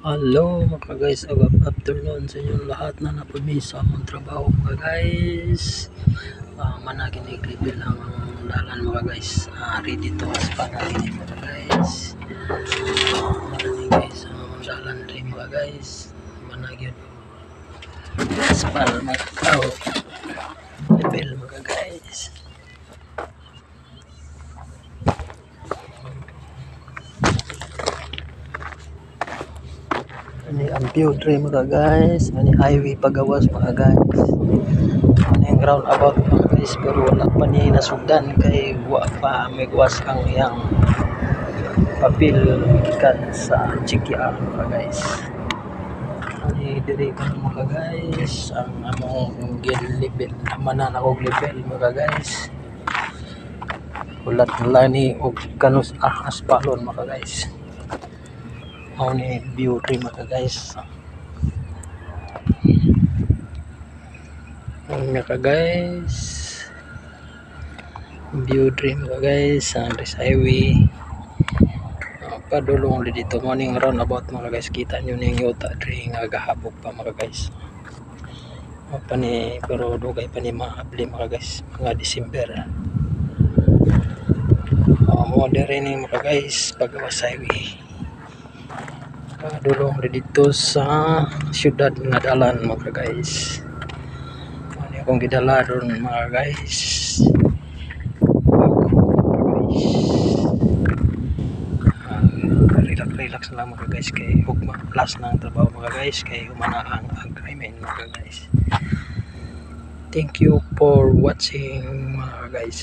Hello mga guys, good afternoon sa inyong lahat na napamisa mong trabaho mga guys. Managin i-level ang dalan mga guys. Ready to as para rin mga guys. Managin guys ang dalan rin mga guys. Managin as para mga tao. Level mga guys. Ini ang view dre mga guys, ini highway pagawas mga guys. Ano yung roundabout mga guys, pero wala pa ni nasugdan kay wa pa may gawas ang iyang papel gikan sa Chikya mga guys. Ani diri ka mga guys, ang among level naman na og level mga guys. Ulat na ni og kanus aspalon mga guys. Mao ni view rin mga guys. Mga guys, view rin mga guys sa highway. Padulong ulit dito morning roundabout mga guys. Kita nyo ning yuta rin nga gahabog pa mga guys. Pa ni pero dugay pa ni maabli mga guys, mga December. Mo rin ni mga guys pagawas highway. Dulong dito sa syudad nga dalan mga guys. Ano akong gidala doon mga guys. Relax lang mga guys kay hugma plus ng trabaho mga guys kay humana ang agreement mga guys. Thank you for watching mga guys.